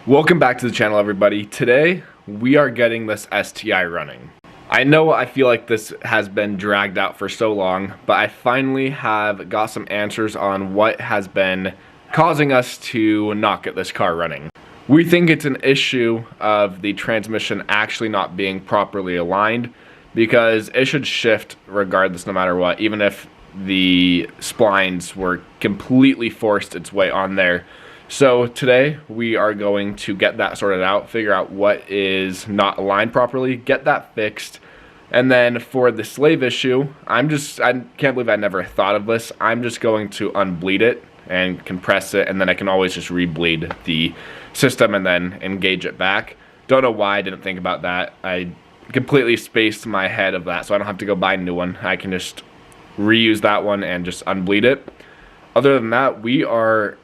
Welcome back to the channel, everybody. Today we are getting this STI running. I know I feel like this has been dragged out for so long, but I finally have got some answers on what has been causing us to not get this car running. We think it's an issue of the transmission actually not being properly aligned, because it should shift regardless no matter what, even if the splines were completely forced its way on there. So today we are going to get that sorted out, figure out what is not aligned properly, get that fixed, and then for the slave issue, I can't believe I never thought of this. I'm just going to unbleed it and compress it, and then I can always just rebleed the system and then engage it back. Don't know why I didn't think about that. I completely spaced my head of that, so I don't have to go buy a new one. I can just reuse that one and just unbleed it. Other than that, we are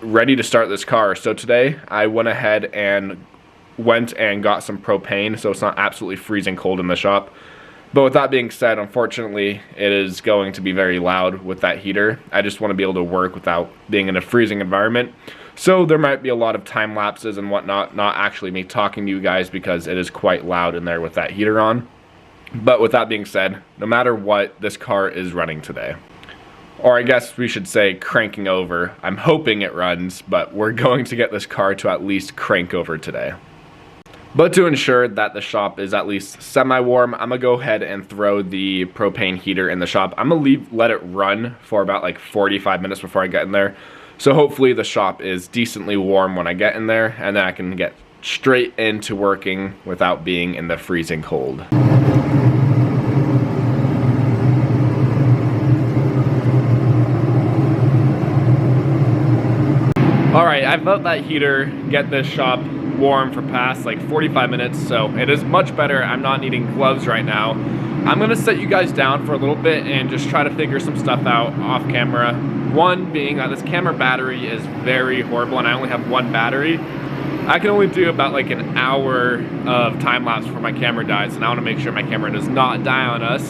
ready to start this car. So today I went ahead and got some propane so it's not absolutely freezing cold in the shop. But with that being said, unfortunately it is going to be very loud with that heater. I just want to be able to work without being in a freezing environment. So there might be a lot of time lapses and whatnot, not actually me talking to you guys because it is quite loud in there with that heater on. But with that being said, no matter what, this car is running today. Or I guess we should say cranking over. I'm hoping it runs, but we're going to get this car to at least crank over today. But to ensure that the shop is at least semi-warm, I'm gonna go ahead and throw the propane heater in the shop. I'm gonna let it run for about like 45 minutes before I get in there. So hopefully the shop is decently warm when I get in there, and then I can get straight into working without being in the freezing cold. Alright, I've let that heater get this shop warm for past like 45 minutes, so it is much better. I'm not needing gloves right now. I'm gonna set you guys down for a little bit and just try to figure some stuff out off camera. One being that this camera battery is very horrible and I only have one battery. I can only do about like an hour of time lapse before my camera dies, and I want to make sure my camera does not die on us.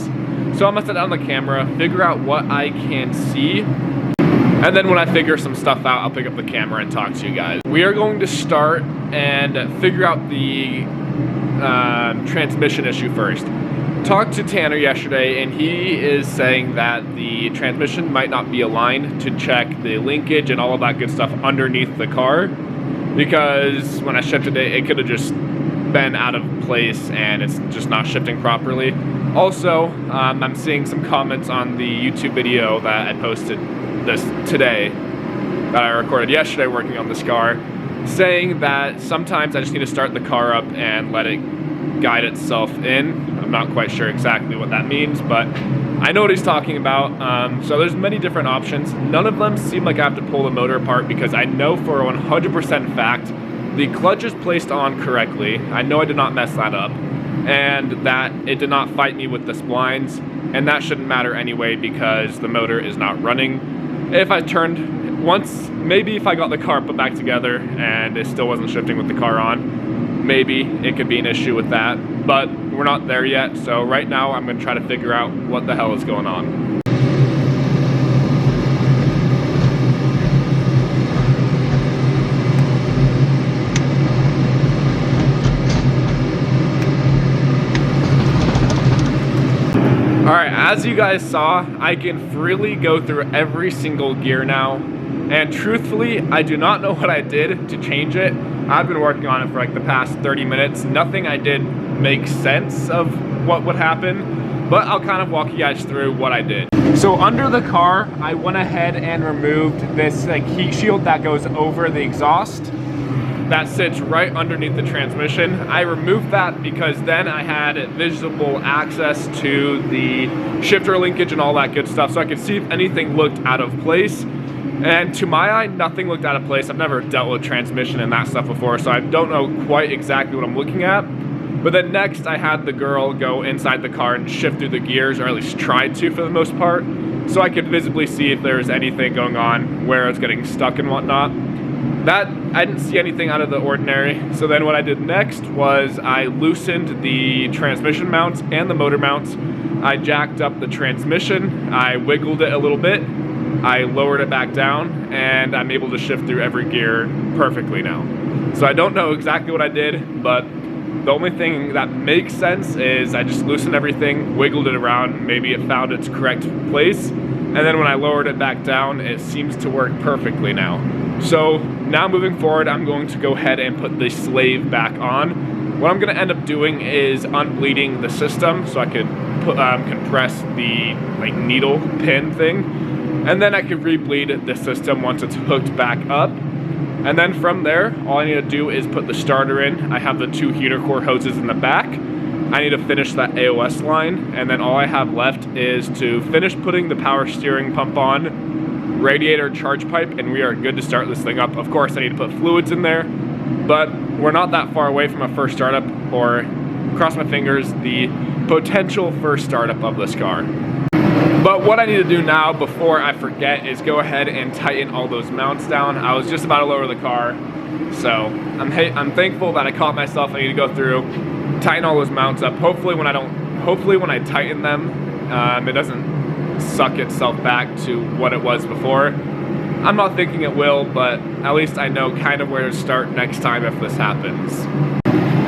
So I'm gonna set down the camera, figure out what I can see, and then when I figure some stuff out, I'll pick up the camera and talk to you guys. We are going to start and figure out the transmission issue first. Talked to Tanner yesterday, and he is saying that the transmission might not be aligned to check the linkage and all of that good stuff underneath the car, because when I shifted it, it could have just been out of place and it's just not shifting properly. Also, I'm seeing some comments on the YouTube video that I posted today that I recorded yesterday working on this car, saying that sometimes I just need to start the car up and let it guide itself in. I'm not quite sure exactly what that means, but I know what he's talking about. So there's many different options. None of them seem like I have to pull the motor apart, because I know for 100% fact the clutch is placed on correctly. I know I did not mess that up, and that it did not fight me with the splines, and that shouldn't matter anyway because the motor is not running. If I turned once, maybe if I got the car put back together and it still wasn't shifting with the car on, maybe it could be an issue with that, but we're not there yet. So right now I'm going to try to figure out what the hell is going on. Alright, as you guys saw, I can freely go through every single gear now, and truthfully, I do not know what I did to change it. I've been working on it for like the past 30 minutes. Nothing I did makes sense of what would happen, but I'll kind of walk you guys through what I did. So under the car, I went ahead and removed this like heat shield that goes over the exhaust that sits right underneath the transmission. I removed that because then I had visible access to the shifter linkage and all that good stuff, so I could see if anything looked out of place. And to my eye, nothing looked out of place. I've never dealt with transmission and that stuff before, so I don't know quite exactly what I'm looking at. But then next, I had the girl go inside the car and shift through the gears, or at least tried to for the most part, so I could visibly see if there was anything going on, where I was getting stuck and whatnot. That, I didn't see anything out of the ordinary. So then what I did next was I loosened the transmission mounts and the motor mounts. I jacked up the transmission, I wiggled it a little bit, I lowered it back down, and I'm able to shift through every gear perfectly now. So I don't know exactly what I did, but the only thing that makes sense is I just loosened everything, wiggled it around, maybe it found its correct place, and then when I lowered it back down, it seems to work perfectly now. So now moving forward, I'm going to go ahead and put the slave back on. What I'm going to end up doing is unbleeding the system so I could compress the needle pin thing, and then I could rebleed the system once it's hooked back up. And then from there, all I need to do is put the starter in. I have the 2 heater core hoses in the back. I need to finish that AOS line, and then all I have left is to finish putting the power steering pump on, radiator, charge pipe, and we are good to start this thing up. Of course, I need to put fluids in there, but we're not that far away from a first startup, or cross my fingers, the potential first startup of this car. But what I need to do now before I forget is go ahead and tighten all those mounts down. I was just about to lower the car, so I'm thankful that I caught myself. I need to go through, tighten all those mounts up. Hopefully when I tighten them, it doesn't suck itself back to what it was before. I'm not thinking it will, but at least I know kind of where to start next time if this happens.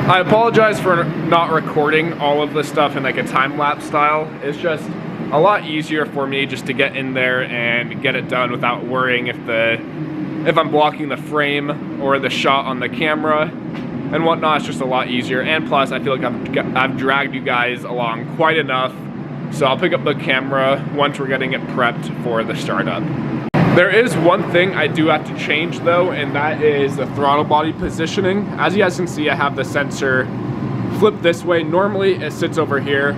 I apologize for not recording all of this stuff in like a time-lapse style. It's just a lot easier for me just to get in there and get it done without worrying if I'm blocking the frame or the shot on the camera and whatnot. It's just a lot easier, and plus I feel like I've dragged you guys along quite enough, so I'll pick up the camera once we're getting it prepped for the startup. There is one thing I do have to change though, and that is the throttle body positioning. As you guys can see, I have the sensor flipped this way. Normally it sits over here.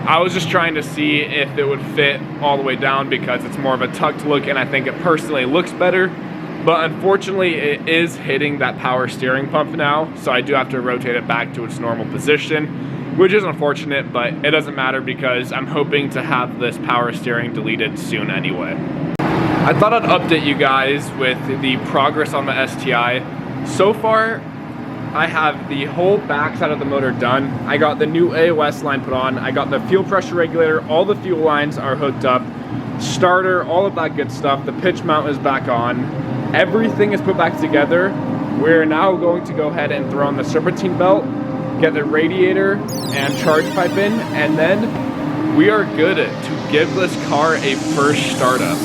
I was just trying to see if it would fit all the way down because it's more of a tucked look, and I think it personally looks better. But unfortunately, it is hitting that power steering pump now, so I do have to rotate it back to its normal position, which is unfortunate, but it doesn't matter because I'm hoping to have this power steering deleted soon anyway. I thought I'd update you guys with the progress on the STI. So far, I have the whole back side of the motor done. I got the new AOS line put on. I got the fuel pressure regulator. All the fuel lines are hooked up. Starter, all of that good stuff. The pitch mount is back on. Everything is put back together. We're now going to go ahead and throw on the serpentine belt, get the radiator and charge pipe in, and then we are good to give this car a first startup.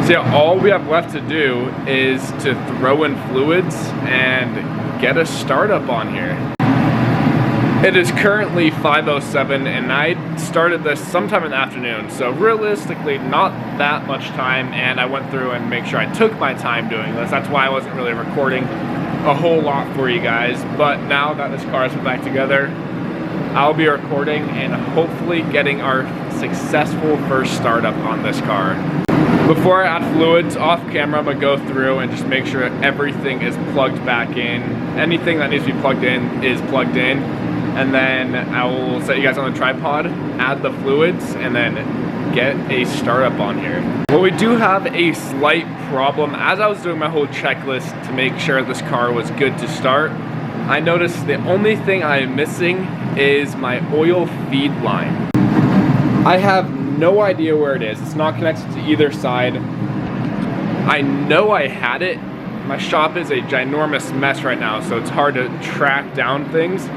So yeah, all we have left to do is to throw in fluids and get a startup on here. It is currently 5:07 and I started this sometime in the afternoon, so realistically not that much time, and I went through and make sure I took my time doing this. That's why I wasn't really recording a whole lot for you guys, but now that this car is put back together, I'll be recording and hopefully getting our successful first startup on this car. Before I add fluids off camera, I'm gonna go through and just make sure everything is plugged back in. Anything that needs to be plugged in is plugged in. And then I will set you guys on the tripod, add the fluids, and then get a startup on here. Well, we do have a slight problem. As I was doing my whole checklist to make sure this car was good to start, I noticed the only thing I'm missing is my oil feed line. I have no idea where it is. It's not connected to either side. I know I had it. My shop is a ginormous mess right now, so it's hard to track down things.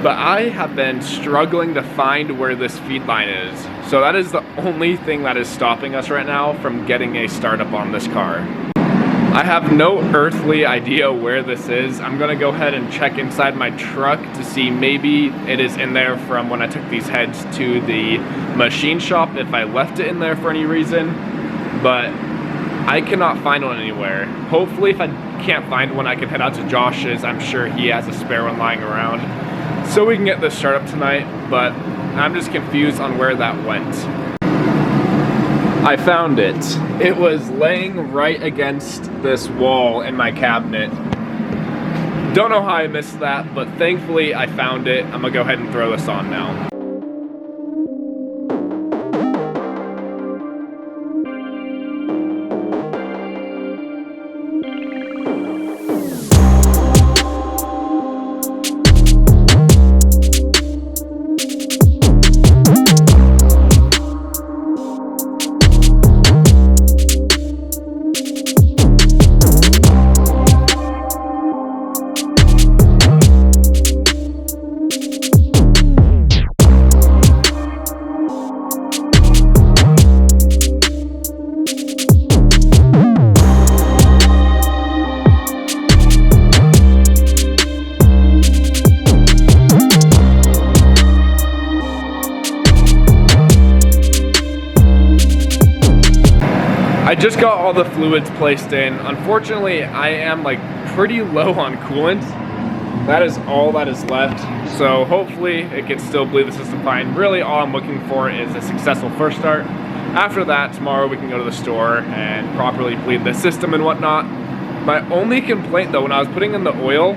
But I have been struggling to find where this feed line is. So that is the only thing that is stopping us right now from getting a startup on this car. I have no earthly idea where this is. I'm gonna go ahead and check inside my truck to see maybe it is in there from when I took these heads to the machine shop if I left it in there for any reason, but I cannot find one anywhere. Hopefully if I can't find one, I can head out to Josh's. I'm sure he has a spare one lying around, so we can get this started up tonight, but I'm just confused on where that went. I found it. It was laying right against this wall in my cabinet. Don't know how I missed that, but thankfully I found it. I'm gonna go ahead and throw this on now. I just got all the fluids placed in. Unfortunately, I am like pretty low on coolant. That is all that is left. So hopefully it can still bleed the system fine. Really all I'm looking for is a successful first start. After that, tomorrow we can go to the store and properly bleed the system and whatnot. My only complaint though, when I was putting in the oil,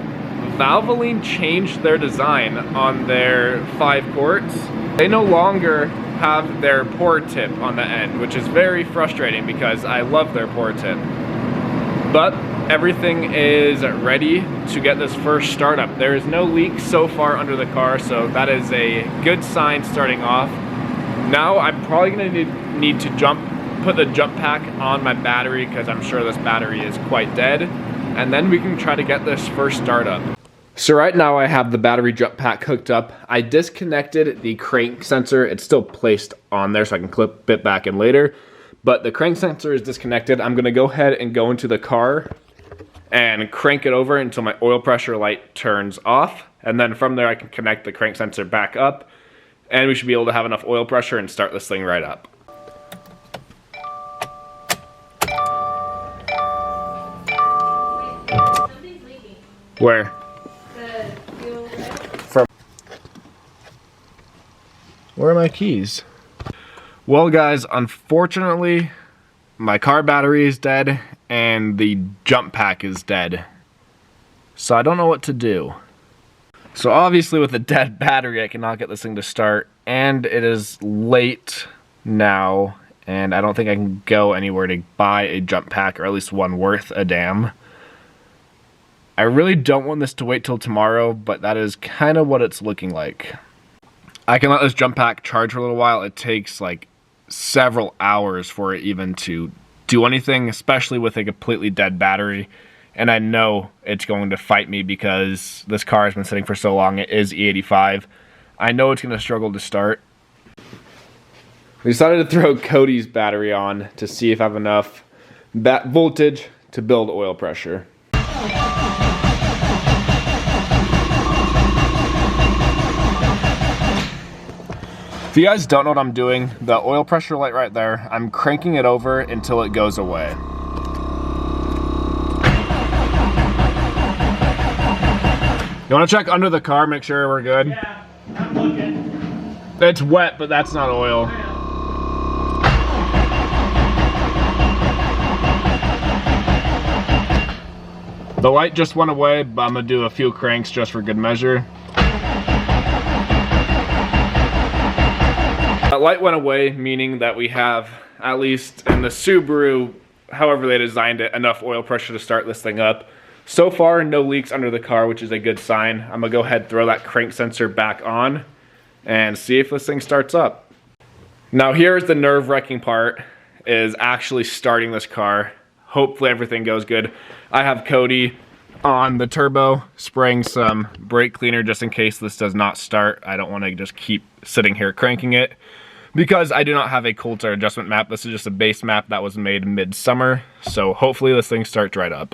Valvoline changed their design on their 5 quarts. They no longer have their pour tip on the end, which is very frustrating because I love their pour tip. But everything is ready to get this first startup. There is no leak so far under the car, so that is a good sign starting off. Now I'm probably gonna need to put the jump pack on my battery because I'm sure this battery is quite dead, and then we can try to get this first startup. So right now I have the battery jump pack hooked up. I disconnected the crank sensor. It's still placed on there so I can clip it back in later, but the crank sensor is disconnected. I'm gonna go ahead and go into the car and crank it over until my oil pressure light turns off, and then from there I can connect the crank sensor back up, and we should be able to have enough oil pressure and start this thing right up. Wait, something's leaking. Where? Where are my keys? Well guys, unfortunately, my car battery is dead and the jump pack is dead. So I don't know what to do. So obviously with a dead battery, I cannot get this thing to start, and it is late now, and I don't think I can go anywhere to buy a jump pack, or at least one worth a damn. I really don't want this to wait till tomorrow, but that is kind of what it's looking like. I can let this jump pack charge for a little while. It takes like several hours for it even to do anything, especially with a completely dead battery. And I know it's going to fight me because this car has been sitting for so long. It is E85. I know it's going to struggle to start. We decided to throw Cody's battery on to see if I have enough voltage to build oil pressure. If you guys don't know what I'm doing, the oil pressure light right there, I'm cranking it over until it goes away. You want to check under the car, make sure we're good? Yeah, I'm looking. It's wet, but that's not oil. The light just went away, but I'm going to do a few cranks just for good measure. That light went away, meaning that we have, at least in the Subaru, however they designed it, enough oil pressure to start this thing up. So far, no leaks under the car, which is a good sign. I'm gonna go ahead and throw that crank sensor back on and see if this thing starts up. Now here's the nerve-wracking part, is actually starting this car. Hopefully everything goes good. I have Cody on the turbo spraying some brake cleaner just in case this does not start. I don't want to just keep sitting here cranking it. because I do not have a cold start adjustment map. This is just a base map that was made mid-summer, so hopefully this thing starts right up.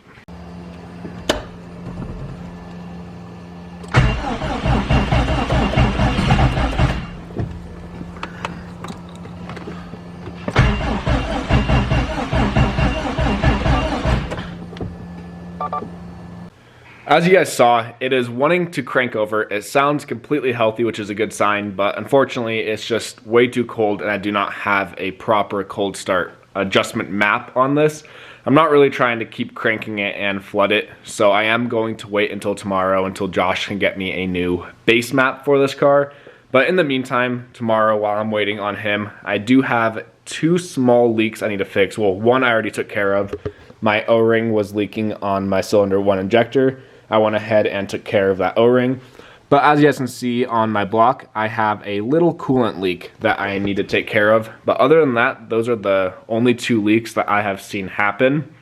As you guys saw, it is wanting to crank over. It sounds completely healthy, which is a good sign, but unfortunately it's just way too cold and I do not have a proper cold start adjustment map on this. I'm not really trying to keep cranking it and flood it, so I am going to wait until tomorrow until Josh can get me a new base map for this car. But in the meantime, tomorrow while I'm waiting on him, I do have 2 small leaks I need to fix. Well, one I already took care of. My O-ring was leaking on my cylinder 1 injector. I went ahead and took care of that O-ring. But as you guys can see on my block, I have a little coolant leak that I need to take care of. But other than that, those are the only 2 leaks that I have seen happen.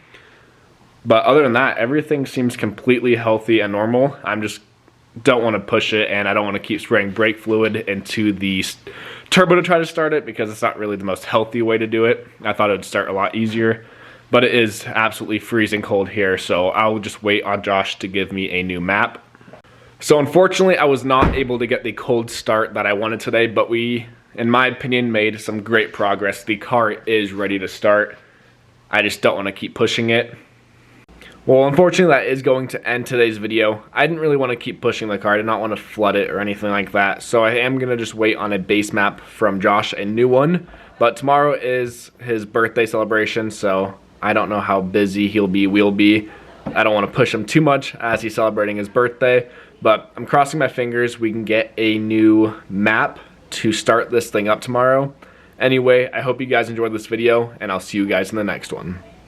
But other than that, everything seems completely healthy and normal. I'm just don't want to push it, and I don't want to keep spraying brake fluid into the turbo to try to start it because it's not really the most healthy way to do it. I thought it would start a lot easier. But it is absolutely freezing cold here, so I'll just wait on Josh to give me a new map. So unfortunately, I was not able to get the cold start that I wanted today, but we, in my opinion, made some great progress. The car is ready to start. I just don't want to keep pushing it. Well, unfortunately, that is going to end today's video. I didn't really want to keep pushing the car. I did not want to flood it or anything like that. So I am going to just wait on a base map from Josh, a new one. But tomorrow is his birthday celebration, so I don't know how busy we'll be. I don't want to push him too much as he's celebrating his birthday, but I'm crossing my fingers we can get a new map to start this thing up tomorrow. Anyway, I hope you guys enjoyed this video, and I'll see you guys in the next one.